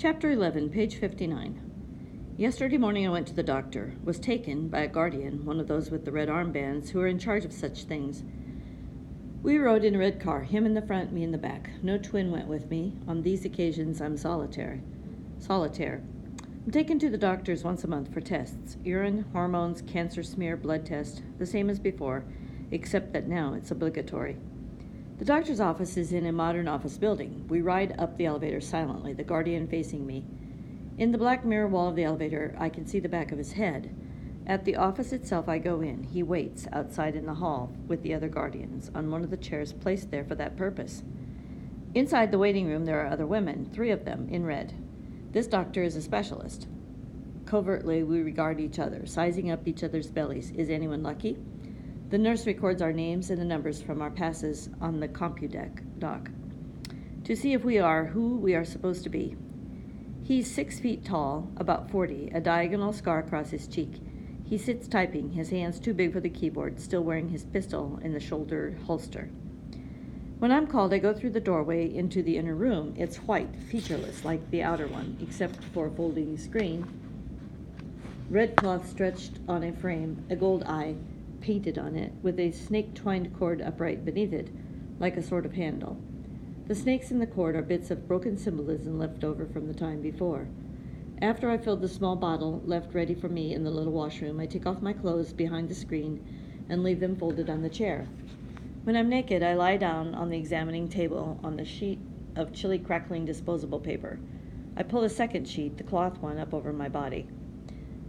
Chapter 11, page 59. Yesterday morning I went to the doctor, was taken by a guardian, one of those with the red armbands who are in charge of such things. We rode in a red car, him in the front, me in the back. No twin went with me. On these occasions I'm solitaire. I'm taken to the doctors once a month for tests. Urine, hormones, cancer smear, blood test, the same as before, except that now it's obligatory. The doctor's office is in a modern office building. We ride up the elevator silently, the guardian facing me. In the black mirror wall of the elevator, I can see the back of his head. At the office itself, I go in. He waits outside in the hall with the other guardians on one of the chairs placed there for that purpose. Inside the waiting room, there are other women, 3 of them, in red. This doctor is a specialist. Covertly, we regard each other, sizing up each other's bellies. Is anyone lucky? The nurse records our names and the numbers from our passes on the doc to see if we are who we are supposed to be. He's 6 feet tall, about 40, a diagonal scar across his cheek. He sits typing, his hands too big for the keyboard, still wearing his pistol in the shoulder holster. When I'm called, I go through the doorway into the inner room. It's white, featureless, like the outer one, except for a folding screen. Red cloth stretched on a frame, a gold eye painted on it, with a snake-twined cord upright beneath it, like a sort of handle. The snakes in the cord are bits of broken symbolism left over from the time before. After I filled the small bottle left ready for me in the little washroom, I take off my clothes behind the screen and leave them folded on the chair. When I'm naked, I lie down on the examining table on the sheet of chilly, crackling disposable paper. I pull a second sheet, the cloth one, up over my body.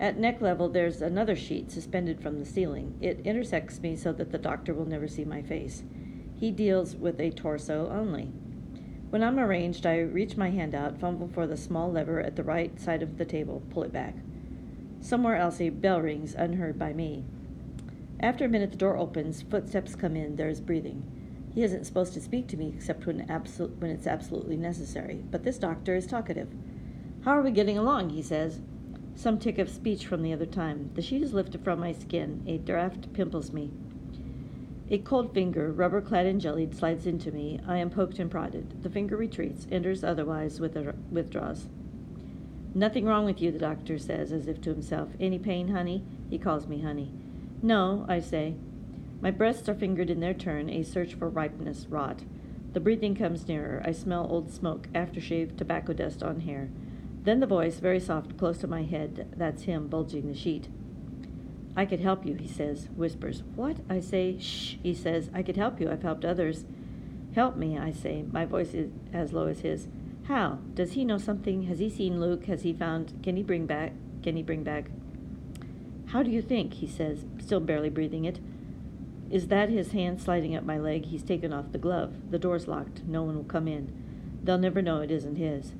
At neck level, there's another sheet suspended from the ceiling. It intersects me so that the doctor will never see my face. He deals with a torso only. When I'm arranged, I reach my hand out, fumble for the small lever at the right side of the table, pull it back. Somewhere else a bell rings, unheard by me. After a minute, the door opens, footsteps come in, there is breathing. He isn't supposed to speak to me except when it's absolutely necessary, but this doctor is talkative. "How are we getting along?" he says. Some tick of speech from the other time. The sheet is lifted from my skin. A draft pimples me. A cold finger, rubber-clad and jellied, slides into me. I am poked and prodded. The finger retreats, enters otherwise, withdraws. "Nothing wrong with you," the doctor says, as if to himself. "Any pain, honey?" He calls me honey. "No," I say. My breasts are fingered in their turn, a search for ripeness, rot. The breathing comes nearer. I smell old smoke, aftershave, tobacco dust on hair. Then the voice, very soft, close to my head. That's him, bulging the sheet. "I could help you," he says, whispers. "What?" I say. "Shh," he says. "I could help you. I've helped others." "Help me," I say. My voice is as low as his. "How? Does he know something? Has he seen Luke? Has he found... Can he bring back? "How do you think?" he says, still barely breathing it. Is that his hand sliding up my leg? He's taken off the glove. The door's locked. No one will come in. They'll never know it isn't his.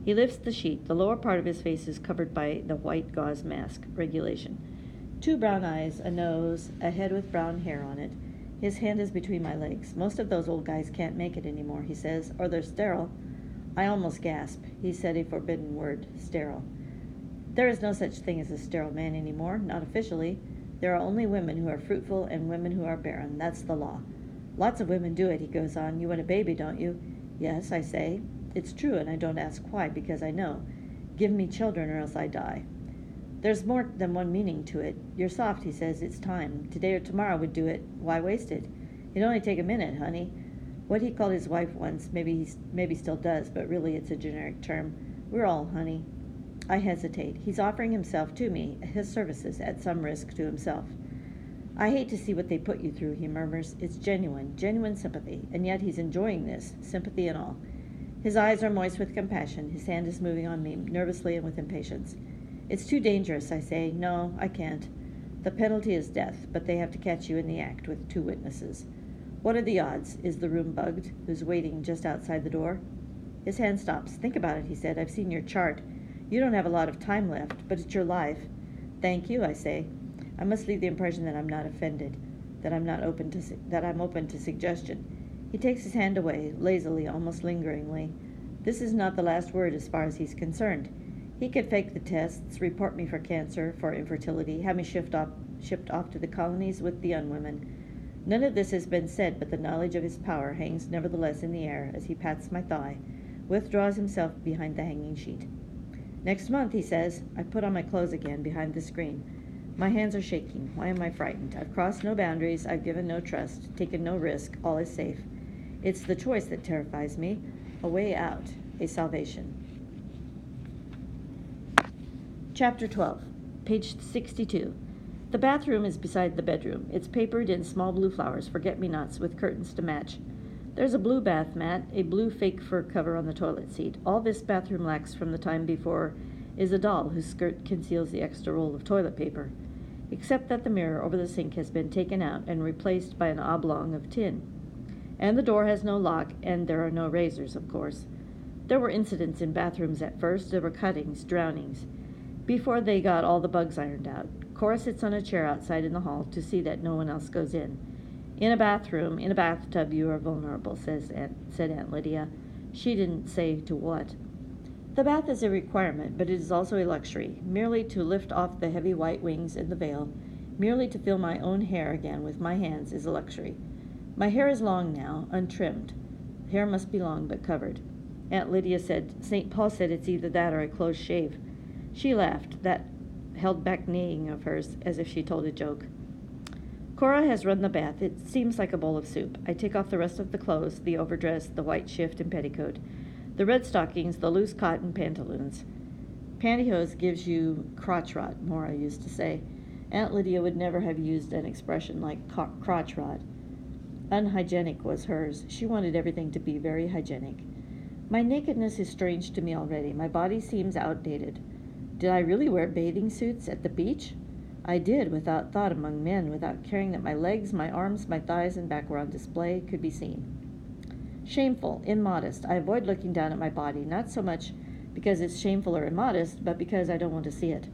He lifts the sheet. The lower part of his face is covered by the white gauze mask. Regulation. 2 brown eyes, a nose, a head with brown hair on it. His hand is between my legs. "Most of those old guys can't make it anymore," he says, "or they're sterile." I almost gasp. He said a forbidden word, sterile. There is no such thing as a sterile man anymore, not officially. There are only women who are fruitful and women who are barren. That's the law. "Lots of women do it," he goes on. "You want a baby, don't you?" "Yes," I say. It's true, and I don't ask why, because I know. Give me children or else I die. There's more than one meaning to it. "You're soft," he says. "It's time. Today or tomorrow would do it. Why waste it? It'd only take a minute, honey." What he called his wife once, maybe still does, but really it's a generic term. We're all honey. I hesitate. He's offering himself to me, his services, at some risk to himself. "I hate to see what they put you through," he murmurs. "It's genuine sympathy, and yet he's enjoying this, sympathy and all." His eyes are moist with compassion. His hand is moving on me, nervously and with impatience. "It's too dangerous," I say. "No, I can't. The penalty is death, but they have to catch you in the act with 2 witnesses. What are the odds? Is the room bugged? Who's waiting just outside the door?" His hand stops. "Think about it," he said. "I've seen your chart. You don't have a lot of time left, but it's your life." "Thank you," I say. I must leave the impression that I'm not offended, that I'm open to suggestion. He takes his hand away, lazily, almost lingeringly. This is not the last word as far as he's concerned. He could fake the tests, report me for cancer, for infertility, have me shipped off to the colonies with the unwomen. None of this has been said, but the knowledge of his power hangs nevertheless in the air as he pats my thigh, withdraws himself behind the hanging sheet. Next month, he says. I put on my clothes again behind the screen. My hands are shaking. Why am I frightened? I've crossed no boundaries. I've given no trust, taken no risk. All is safe. It's the choice that terrifies me. A way out, a salvation. Chapter 12, page 62. The bathroom is beside the bedroom. It's papered in small blue flowers, forget-me-nots, with curtains to match. There's a blue bath mat, a blue fake fur cover on the toilet seat. All this bathroom lacks from the time before is a doll whose skirt conceals the extra roll of toilet paper, except that the mirror over the sink has been taken out and replaced by an oblong of tin. And the door has no lock, and there are no razors, of course. There were incidents in bathrooms at first. There were cuttings, drownings, before they got all the bugs ironed out. Cora sits on a chair outside in the hall to see that no one else goes in. In a bathroom, in a bathtub, you are vulnerable, said Aunt Lydia. She didn't say to what. The bath is a requirement, but it is also a luxury. Merely to lift off the heavy white wings and the veil, merely to feel my own hair again with my hands is a luxury. My hair is long now, untrimmed. Hair must be long but covered. Aunt Lydia said, St. Paul said it's either that or a close shave. She laughed, that held back neighing of hers, as if she told a joke. Cora has run the bath. It seems like a bowl of soup. I take off the rest of the clothes, the overdress, the white shift and petticoat, the red stockings, the loose cotton pantaloons. Pantyhose gives you crotch rot, Maura used to say. Aunt Lydia would never have used an expression like crotch rot. Unhygienic was hers. She wanted everything to be very hygienic. My nakedness is strange to me already. My body seems outdated. Did I really wear bathing suits at the beach? I did, without thought among men, without caring that my legs, my arms, my thighs, and back were on display, could be seen. Shameful, immodest. I avoid looking down at my body, not so much because it's shameful or immodest, but because I don't want to see it.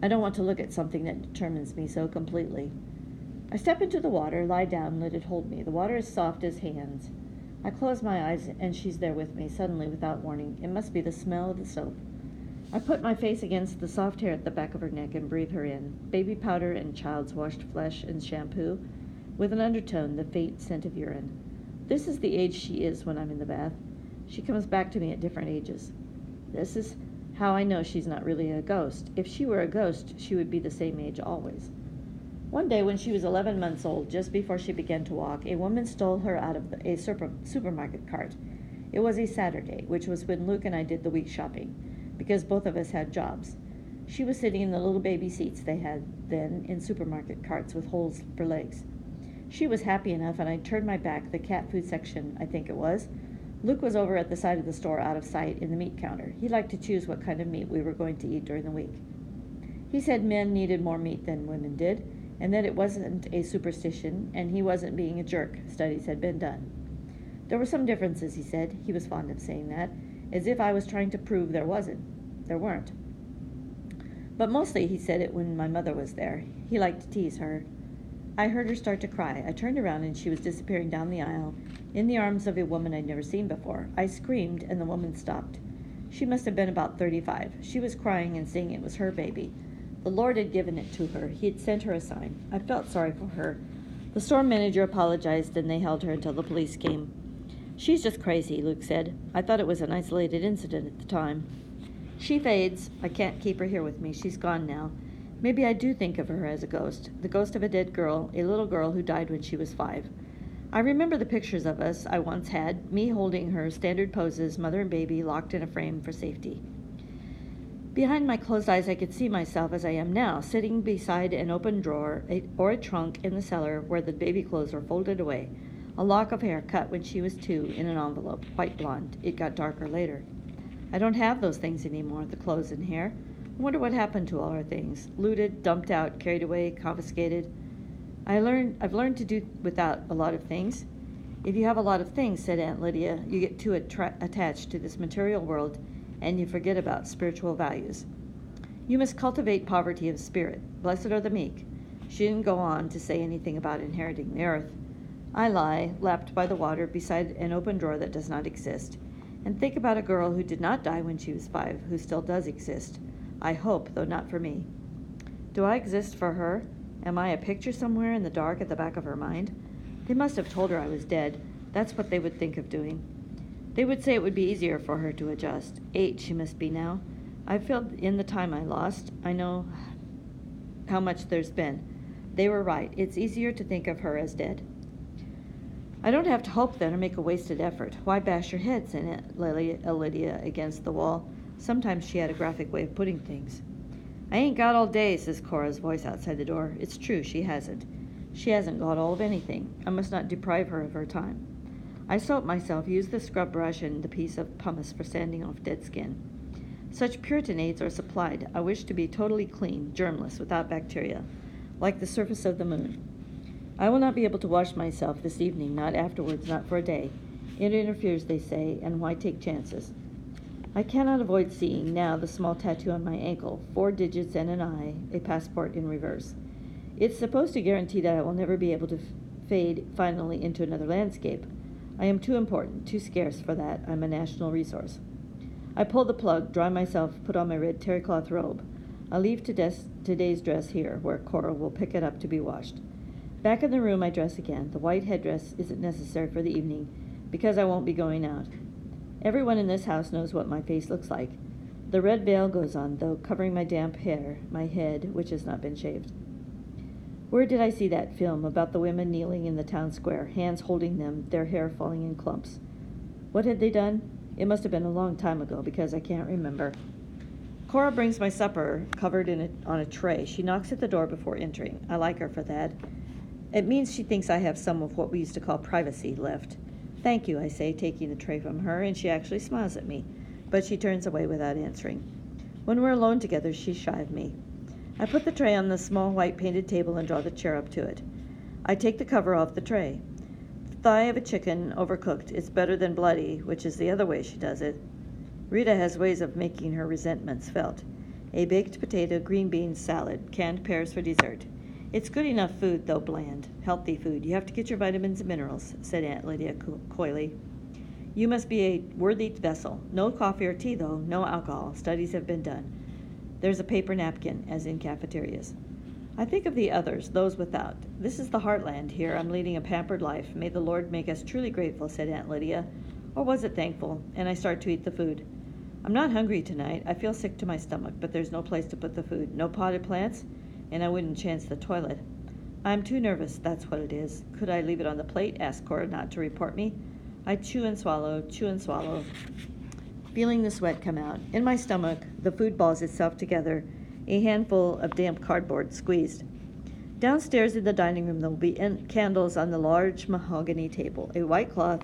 I don't want to look at something that determines me so completely. I step into the water, lie down, let it hold me. The water is soft as hands. I close my eyes, and she's there with me, suddenly, without warning. It must be the smell of the soap. I put my face against the soft hair at the back of her neck and breathe her in. Baby powder and child's washed flesh and shampoo, with an undertone, the faint scent of urine. This is the age she is when I'm in the bath. She comes back to me at different ages. This is how I know she's not really a ghost. If she were a ghost, she would be the same age always. One day when she was 11 months old, just before she began to walk, a woman stole her out of a supermarket cart. It was a Saturday, which was when Luke and I did the week shopping, because both of us had jobs. She was sitting in the little baby seats they had then in supermarket carts with holes for legs. She was happy enough, and I turned my back, the cat food section, I think it was. Luke was over at the side of the store out of sight in the meat counter. He liked to choose what kind of meat we were going to eat during the week. He said men needed more meat than women did, and that it wasn't a superstition, and he wasn't being a jerk. Studies had been done. There were some differences, he said. He was fond of saying that, as if I was trying to prove there weren't. But mostly he said it when my mother was there. He liked to tease her. I heard her start to cry. I turned around, and she was disappearing down the aisle, in the arms of a woman I'd never seen before. I screamed, and the woman stopped. She must have been about 35. She was crying and saying it was her baby. The Lord had given it to her. He had sent her a sign. I felt sorry for her. The store manager apologized, and they held her until the police came. She's just crazy, Luke said. I thought it was an isolated incident at the time. She fades. I can't keep her here with me. She's gone now. Maybe I do think of her as a ghost, the ghost of a dead girl, a little girl who died when she was 5. I remember the pictures of us I once had, me holding her, standard poses, mother and baby locked in a frame for safety. Behind my closed eyes, I could see myself as I am now, sitting beside an open drawer or a trunk in the cellar where the baby clothes were folded away, a lock of hair cut when she was 2 in an envelope, white blonde. It got darker later. I don't have those things anymore, the clothes and hair. I wonder what happened to all our things. Looted, dumped out, carried away, confiscated. I've learned to do without a lot of things. If you have a lot of things, said Aunt Lydia, you get too attached to this material world, and you forget about spiritual values. You must cultivate poverty of spirit. Blessed are the meek. She didn't go on to say anything about inheriting the earth. I lie, lapped by the water, beside an open drawer that does not exist, and think about a girl who did not die when she was 5, who still does exist. I hope, though not for me. Do I exist for her? Am I a picture somewhere in the dark at the back of her mind? They must have told her I was dead. That's what they would think of doing. They would say it would be easier for her to adjust. 8 she must be now. I've filled in the time I lost. I know how much there's been. They were right. It's easier to think of her as dead. I don't have to hope then or make a wasted effort. Why bash your head, said Aunt Lydia against the wall. Sometimes she had a graphic way of putting things. I ain't got all day, says Cora's voice outside the door. It's true, she hasn't. She hasn't got all of anything. I must not deprive her of her time. I soap myself, use the scrub brush and the piece of pumice for sanding off dead skin. Such Puritan aids are supplied. I wish to be totally clean, germless, without bacteria, like the surface of the moon. I will not be able to wash myself this evening, not afterwards, not for a day. It interferes, they say, and why take chances? I cannot avoid seeing now the small tattoo on my ankle, 4 digits and an I, a passport in reverse. It's supposed to guarantee that I will never be able to fade finally into another landscape. I am too important, too scarce for that. I'm a national resource. I pull the plug, dry myself, put on my red terrycloth robe. I leave today's dress here, where Cora will pick it up to be washed. Back in the room, I dress again. The white headdress isn't necessary for the evening, because I won't be going out. Everyone in this house knows what my face looks like. The red veil goes on, though, covering my damp hair, my head, which has not been shaved. Where did I see that film about the women kneeling in the town square, hands holding them, their hair falling in clumps? What had they done? It must have been a long time ago, because I can't remember. Cora brings my supper, covered on a tray. She knocks at the door before entering. I like her for that. It means she thinks I have some of what we used to call privacy left. Thank you, I say, taking the tray from her, and she actually smiles at me, but she turns away without answering. When we're alone together, she's shy of me. I put the tray on the small white painted table and draw the chair up to it. I take the cover off the tray. The thigh of a chicken, overcooked, is better than bloody, which is the other way she does it. Rita has ways of making her resentments felt. A baked potato, green beans, salad, canned pears for dessert. It's good enough food, though bland. Healthy food. You have to get your vitamins and minerals, said Aunt Lydia coyly. You must be a worthy vessel. No coffee or tea, though. No alcohol. Studies have been done. There's a paper napkin, as in cafeterias. I think of the others, those without. This is the heartland here. I'm leading a pampered life. May the Lord make us truly grateful, said Aunt Lydia. Or was it thankful? And I start to eat the food. I'm not hungry tonight. I feel sick to my stomach, but there's no place to put the food. No potted plants, and I wouldn't chance the toilet. I'm too nervous, that's what it is. Could I leave it on the plate? Asked Cora not to report me. I chew and swallow, feeling the sweat come out. In my stomach, the food balls itself together, a handful of damp cardboard squeezed. Downstairs in the dining room, there will be candles on the large mahogany table, a white cloth,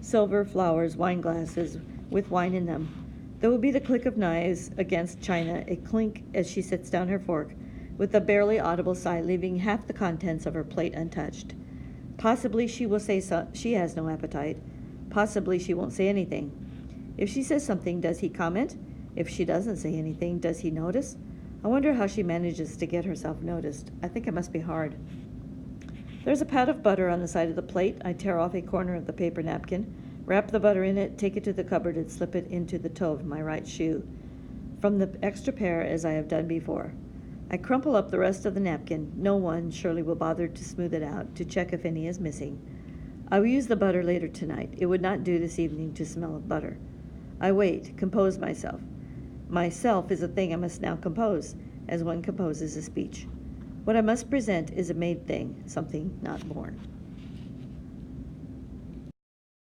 silver, flowers, wine glasses with wine in them. There will be the click of knives against china, a clink as she sets down her fork, with a barely audible sigh, leaving half the contents of her plate untouched. Possibly she will say she has no appetite. Possibly she won't say anything. If she says something, does he comment? If she doesn't say anything, does he notice? I wonder how she manages to get herself noticed. I think it must be hard. There's a pat of butter on the side of the plate. I tear off a corner of the paper napkin, wrap the butter in it, take it to the cupboard, and slip it into the toe of my right shoe, from the extra pair as I have done before. I crumple up the rest of the napkin. No one surely will bother to smooth it out, to check if any is missing. I will use the butter later tonight. It would not do this evening to smell of butter. I wait, compose myself. Myself is a thing I must now compose, as one composes a speech. What I must present is a made thing, something not born.